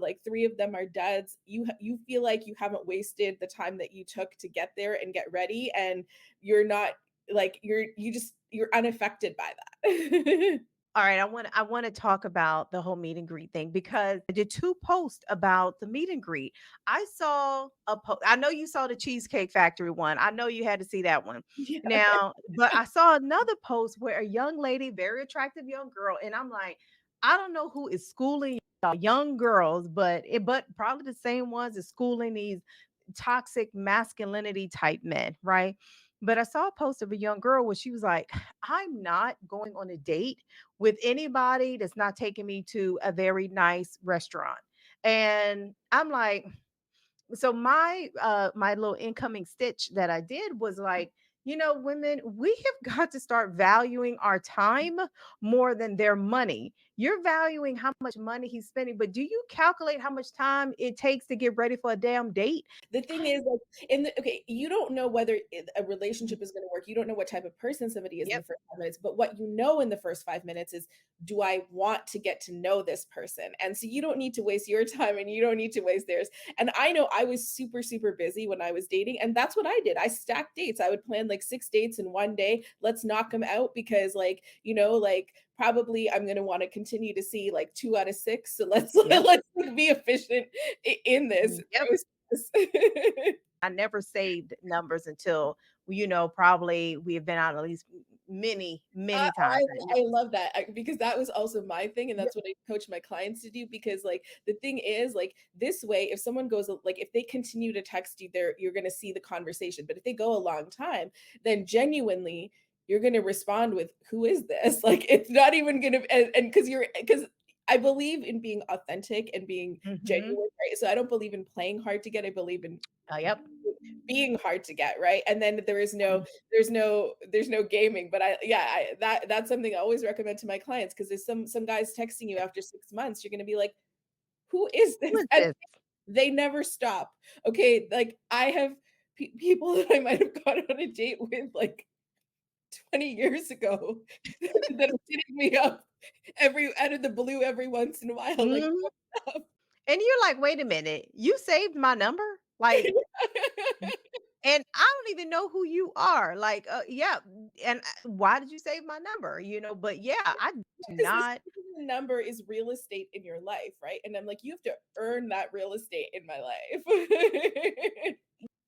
like three of them are duds, you feel like you haven't wasted the time that you took to get there and get ready, and you're not like you're unaffected by that. All right, I want to talk about the whole meet and greet thing because I did two posts about the meet and greet. I saw a post. I know you saw the Cheesecake Factory one. I know you had to see that one. Yeah. Now, but I saw another post where a young lady, very attractive young girl, and I'm like, I don't know who is schooling young girls, but probably the same ones as schooling these toxic masculinity type men, right? But I saw a post of a young girl where she was like, I'm not going on a date with anybody that's not taking me to a very nice restaurant. And I'm like, so my little incoming stitch that I did was like, women, we have got to start valuing our time more than their money. You're valuing how much money he's spending, but do you calculate how much time it takes to get ready for a damn date? The thing is, like, okay, you don't know whether a relationship is going to work. You don't know what type of person somebody is in the Yep. first 5 minutes. But what you know in the first 5 minutes is, do I want to get to know this person? And so you don't need to waste your time, and you don't need to waste theirs. And I know I was super, super busy when I was dating. And that's what I did. I stacked dates. I would plan like 6 dates in one day. Let's knock them out because, like, like probably I'm going to want to continue to see like 2 out of 6. So let's Yep. let's like, be efficient in this. Yep. I never saved numbers until, probably we have been out at least many, I many I times. I love that, because that was also my thing, and Yep. that's what I coach my clients to do, because, like, the thing is, like, this way, if someone goes like, if they continue to text you, you're gonna see the conversation, but if they go a long time, then genuinely, you're gonna respond with, "Who is this?" Like, it's not even gonna, and because I believe in being authentic and being Mhm. genuine, right? So I don't believe in playing hard to get, I believe in Yep. being hard to get, right? And then there's no gaming. But that's something I always recommend to my clients, because there's some guys texting you after 6 months, you're gonna be like, who is Who this? is And this? they never stop. Okay, like I have people that I might have gone on a date with like 20 years ago that are hitting me up every out of the blue every once in a while, like, Mhm. what's up? And you're like, "Wait a minute, you saved my number?" Like, and I don't even know who you are. Like, yeah, and why did you save my number? But yeah, I do Because this not. number is real estate in your life, right? And I'm like, you have to earn that real estate in my life.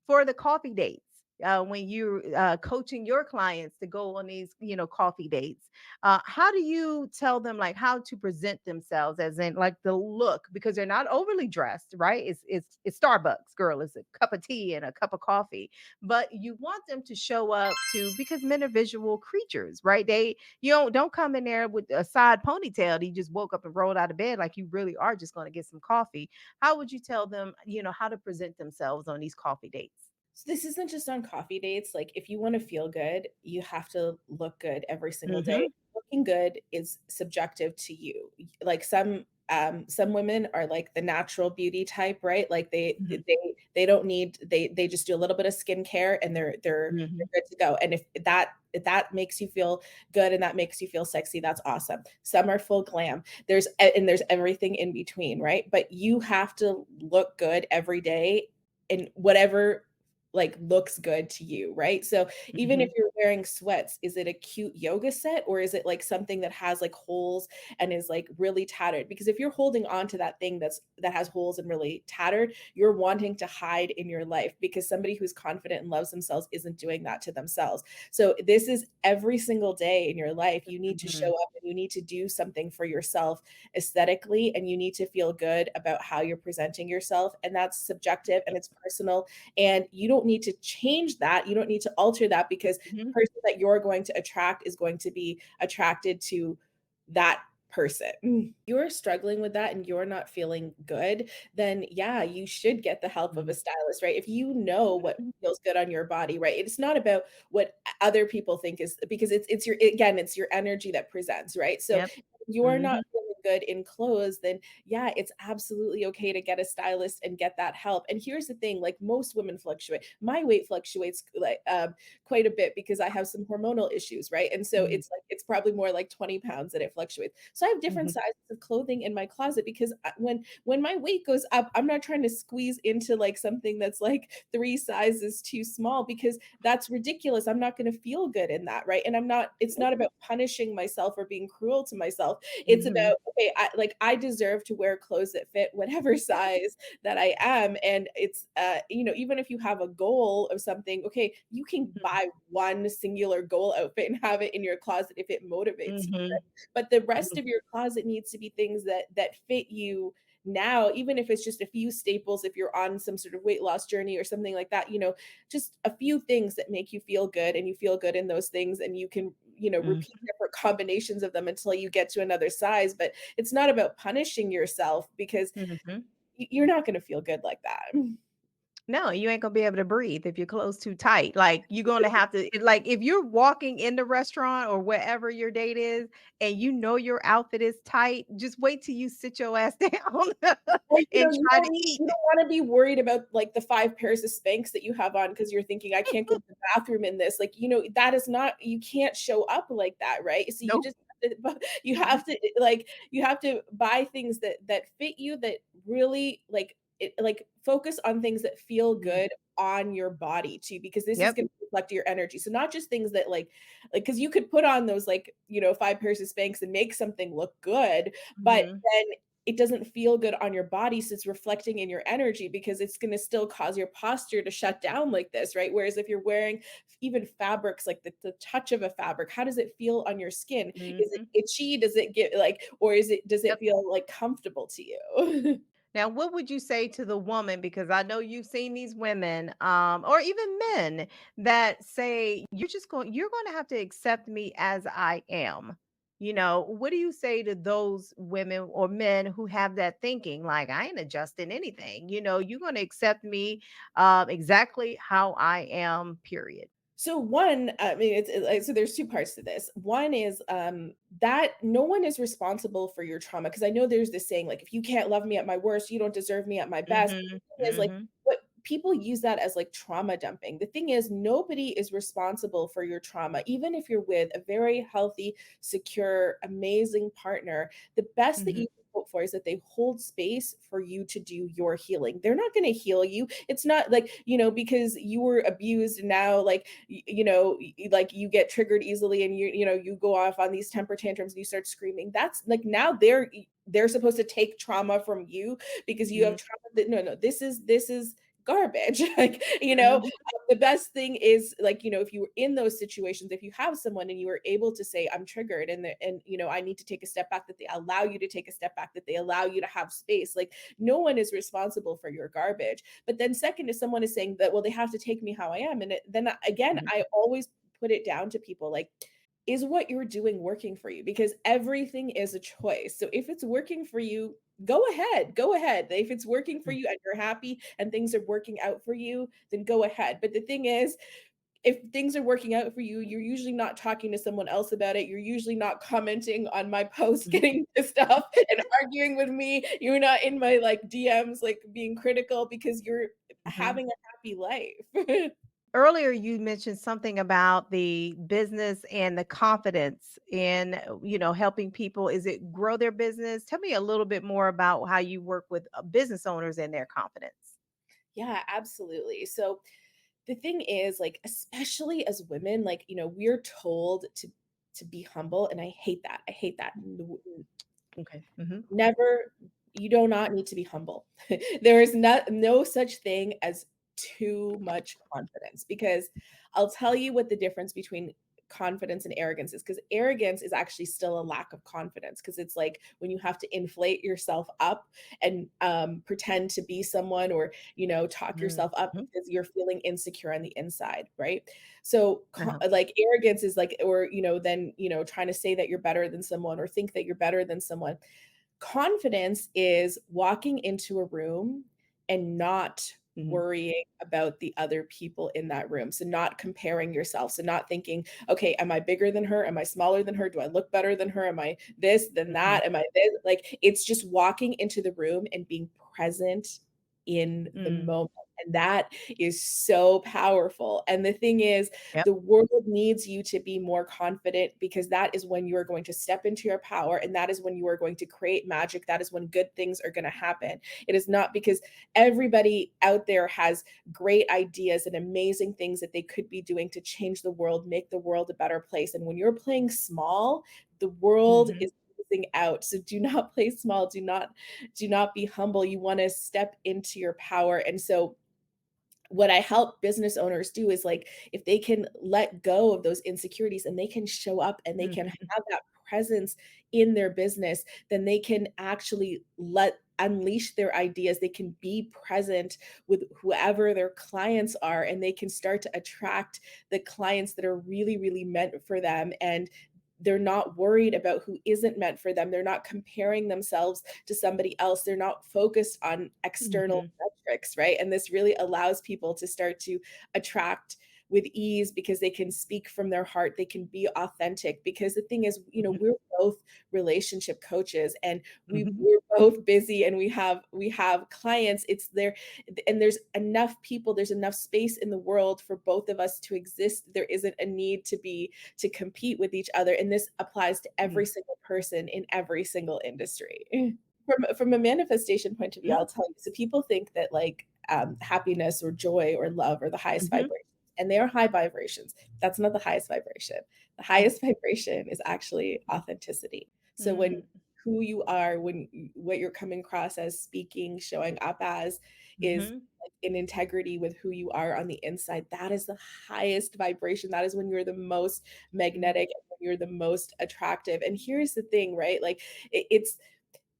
For the coffee dates, when you're coaching your clients to go on these coffee dates, how do you tell them like how to present themselves, as in like the look, because they're not overly dressed, right? It's Starbucks, girl, it's a cup of tea and a cup of coffee, but you want them to show up to, because men are visual creatures, right? Don't come in there with a side ponytail that you just woke up and rolled out of bed, like you really are just going to get some coffee. How would you tell them, how to present themselves on these coffee dates? So this isn't just on coffee dates. Like, if you want to feel good, you have to look good every single day. Mhm, Looking good is subjective to you. Like, some women are like the natural beauty type, right? Like mhm, they don't need, they just do a little bit of skincare, and mhm, they're good to go. And if that makes you feel good and that makes you feel sexy, that's awesome. Some are full glam. There's everything in between, right? But you have to look good every day in whatever like looks good to you, right? So even if mhm, you're wearing sweats, is it a cute yoga set, or is it like something that has like holes and is like really tattered? Because if you're holding on to that thing that has holes and really tattered, you're wanting to hide in your life, because somebody who's confident and loves themselves isn't doing that to themselves. So this is every single day in your life. You need to show mhm, up and you need to do something for yourself aesthetically, and you need to feel good about how you're presenting yourself. And that's subjective and it's personal, and you don't need to change that. You don't need to alter that, because the mhm, person that you're going to attract is going to be attracted to that person. You're struggling with that and you're not feeling good, then yeah, you should get the help of a mhm, stylist, right? If you know what mhm, feels good on your body, right? It's not about what other people think is, because it's your, again, it's your energy that presents, right? So yep, you're not mhm, feeling good in clothes, then yeah, it's absolutely okay to get a stylist and get that help. And here's the thing, like most women fluctuate. My weight fluctuates like quite a bit because I have some hormonal issues, right? And so Mhm, it's like it's probably more like 20 pounds that it fluctuates. So I have different mhm, sizes of clothing in my closet because when my weight goes up, I'm not trying to squeeze into like something that's like 3 sizes too small because that's ridiculous. I'm not going to feel good in that, right? And I'm not it's not about punishing myself or being cruel to myself. It's mhm, about okay, I deserve to wear clothes that fit whatever size that I am. And it's even if you have a goal of something, okay, you can mhm, buy one singular goal outfit and have it in your closet if it motivates you. mhm, But the rest mhm, of your closet needs to be things that fit you now, even if it's just a few staples, if you're on some sort of weight loss journey or something like that, just a few things that make you feel good and you feel good in those things and you can repeat mhm, different combinations of them until you get to another size. But it's not about punishing yourself because mhm. you're not going to feel good like that. No, you ain't gonna be able to breathe if your clothes too tight. Like you're gonna have to like if you're walking in the restaurant or wherever your date is and you know your outfit is tight, just wait till you sit your ass down Or, and try to eat. you don't wanna be worried about, like, the 5 pairs of Spanx that you have on because 'cause you're thinking, "I can't go to the bathroom in this." Like, that is not you can't show up like that, right? So you Nope. just you have to, you have to buy things that fit you, that really, focus on things that feel Mhm. good on your body too, because this is Yep. gonna reflect your energy. So not just things that, because you could put on those, 5 pairs of Spanx and make something look good, but Mhm. then it doesn't feel good on your body, so it's reflecting in your energy because it's gonna still cause your posture to shut down like this, right? Whereas if you're wearing even fabrics, like the touch of a fabric, how does it feel on your skin? Is it Mhm. itchy? Does it get or does it Yep. feel like comfortable to you? Now, what would you say to the woman? Because I know you've seen these women, or even men that say, you're going to have to accept me as I am. What do you say to those women or men who have that thinking? Like, I ain't adjusting anything. You're going to accept me exactly how I am, period. So one, I mean, so there's two parts to this. One is that no one is responsible for your trauma because I know there's this saying like if you can't love me at my worst, you don't deserve me at my best. But Hmm. the thing is like Hmm. what people use that as like trauma dumping. The thing is nobody is responsible for your trauma, even if you're with a very healthy, secure, amazing partner. The best that Hmm. you can hope for is that they hold space for you to do your healing. They're not going to heal you. It's not like because you were abused and now like you get triggered easily and you go off on these temper tantrums and you start screaming. That's like now they're supposed to take trauma from you because you have Hmm. trauma that no, this is garbage. Like, Hmm. the best thing is like, if you were in those situations, if you have someone and you are able to say, I'm triggered and I need to take a step back, that they allow you to take a step back, that they allow you to have space. Like no one is responsible for your garbage. But then second, if someone is saying that, well, they have to take me how I am. And then again, I always put it down to people like, is what you're doing working for you? Because everything is a choice. So if it's working for you, go ahead. Go ahead. If it's working for you and you're happy and things are working out for you, then go ahead. But the thing is, if things are working out for you, you're usually not talking to someone else about it. You're usually not commenting on my posts, Hmm. getting to stuff and arguing with me. You're not in my like DMs, like being critical because you're Hmm. having a happy life. Earlier, you mentioned something about the business and the confidence in, helping people. Is it grow their business? Tell me a little bit more about how you work with business owners and their confidence. Yeah, absolutely. So the thing is, like, especially as women, like, we're told to be humble, and I hate that. I hate that. Okay. Hmm. Never you do not need to be humble. There is no such thing as too much confidence because I'll tell you what the difference between confidence and arrogance is, because arrogance is actually still a lack of confidence because it's like when you have to inflate yourself up and pretend to be someone or talk yourself up Hmm. because you're feeling insecure on the inside, right? So Uh-huh. like arrogance is like, or then trying to say that you're better than someone or think that you're better than someone. Confidence is walking into a room and not Mhm. worrying about the other people in that room. So not comparing yourself. So not thinking, okay, am I bigger than her? Am I smaller than her? Do I look better than her? Am I this, than Mhm. that? Am I this? Like it's just walking into the room and being present in the Mm. moment. And that is so powerful. And the thing is, Yep. the world needs you to be more confident because that is when you are going to step into your power and that is when you are going to create magic. That is when good things are going to happen. It is not because everybody out there has great ideas and amazing things that they could be doing to change the world, make the world a better place. And when you're playing small, the world Mhm. is losing out. So do not play small. Do not be humble. You want to step into your power. And so what I help business owners do is like if they can let go of those insecurities and they can show up and they can Mhm. have that presence in their business, then they can actually let unleash their ideas. They can be present with whoever their clients are and they can start to attract the clients that are really, really meant for them. And they're not worried about who isn't meant for them. They're not comparing themselves to somebody else. They're not focused on external Mhm. metrics, right? And this really allows people to start to attract with ease because they can speak from their heart. They can be authentic because the thing is, Mhm. we're both relationship coaches and Mhm. we're both busy and we have clients. It's there and there's enough people, there's enough space in the world for both of us to exist. There isn't a need to compete with each other. And this applies to every Mhm. single person in every single industry. From a manifestation point of view, Mhm. I'll tell you. So people think that like happiness or joy or love are the highest Mhm. vibration, and they are high vibrations. That's not the highest vibration. The highest vibration is actually authenticity. So when Mm. who you are, what you're coming across as speaking, showing up as is Mhm. like in integrity with who you are on the inside. That is the highest vibration. That is when you're the most Mm. magnetic and when you're the most attractive. And here's the thing, right? Like it's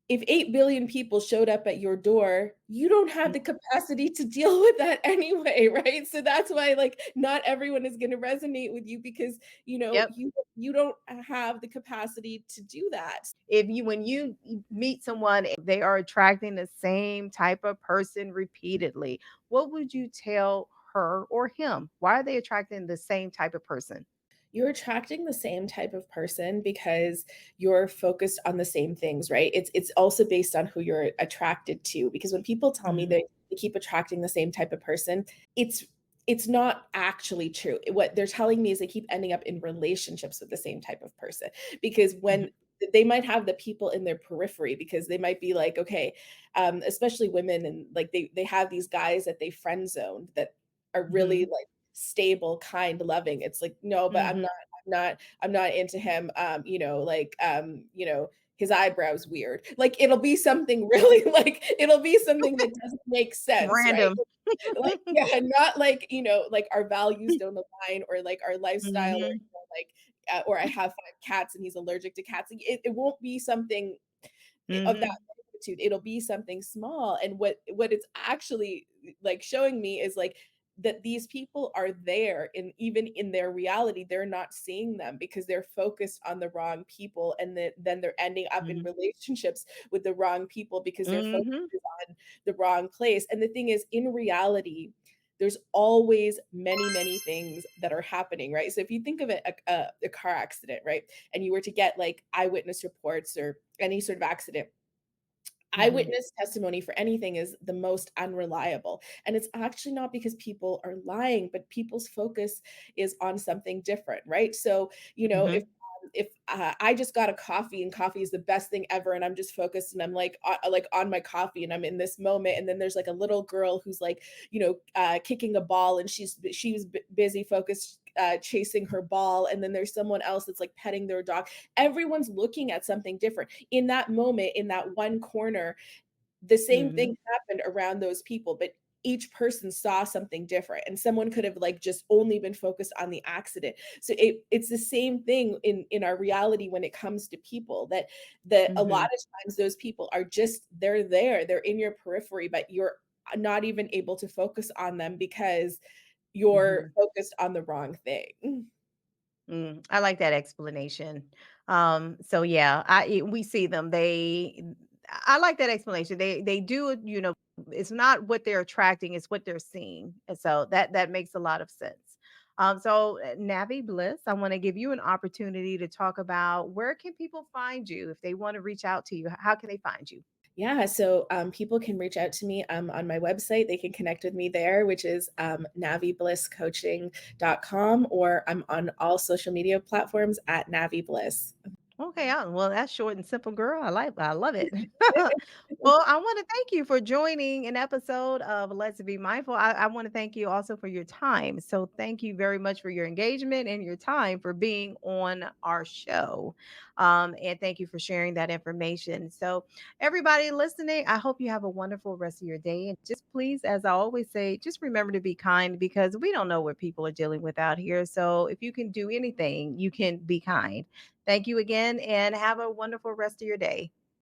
if 8 billion people showed up at your door, you don't have Mm. the capacity to deal with that anyway, right? So that's why like not everyone is going to resonate with you because, Yep. you don't have the capacity to do that. If you when you meet someone, they are attracting the same type of person repeatedly, what would you tell her or him? Why are they attracting the same type of person? You're attracting the same type of person because you're focused on the same things, right? It's also based on who you're attracted to because when people tell me Mhm. they keep attracting the same type of person, it's it's not actually true. What they're telling me is they keep ending up in relationships with the same type of person because Mhm. when they might have the people in their periphery because they might be like, okay, especially women and like they have these guys that they friend zoned that are really Mhm. like stable, kind, loving. It's like, no, but Mhm. I'm not into him. His eyebrows weird. Like it'll be something really like it'll be something that doesn't make sense, right? Random. Like, yeah, not like, like our values don't align or like our lifestyle or, Mhm. or I have 5 cats and he's allergic to cats. Like, it won't be something of that Mhm. magnitude. It'll be something small. And what it's actually like showing me is like that these people are there and even in their reality they're not seeing them because they're focused on the wrong people and then they're ending up in Mhm. relationships with the wrong people because their focus Mhm. is on the wrong place. And the thing is in reality there's always many many things that are happening, right? So if you think of it a car accident, right, and you were to get like eyewitness reports or any sort of accident, Mhm. eyewitness testimony for anything is the most unreliable. And it's actually not because people are lying, but people's focus is on something different, right? So, Mhm. if I just got a coffee and coffee is the best thing ever, and I'm just focused and I'm like on my coffee and I'm in this moment, and then there's like a little girl who's like, kicking a ball and she was busy focused chasing her ball, and then there's someone else that's like petting their dog. Everyone's looking at something different in that moment, in that one corner. The same Mhm. thing happened around those people, but each person saw something different, and someone could have like just only been focused on the accident. So it's the same thing in our reality when it comes to people, that a lot Mhm. of times those people are just they're in your periphery, but you're not even able to focus on them because you're Mhm. focused on the wrong thing. I like that explanation. So yeah, we see them. I like that explanation. They do, it's not what they're attracting, it's what they're seeing. And so that makes a lot of sense. Navi Bliss, I want to give you an opportunity to talk about where can people find you if they want to reach out to you? How can they find you? Yeah, so people can reach out to me on my website. They can connect with me there, which is naviblisscoaching.com, or I'm on all social media platforms at Navi Bliss. Okay, well, that's short and simple, girl. I love it. Well, I want to thank you for joining an episode of Let's Be Mindful. I want to thank you also for your time. So, thank you very much for your engagement and your time for being on our show. And thank you for sharing that information. So, everybody listening, I hope you have a wonderful rest of your day. And just please, as I always say, just remember to be kind because we don't know what people are dealing with out here. So, if you can do anything, you can be kind. Thank you again and have a wonderful rest of your day.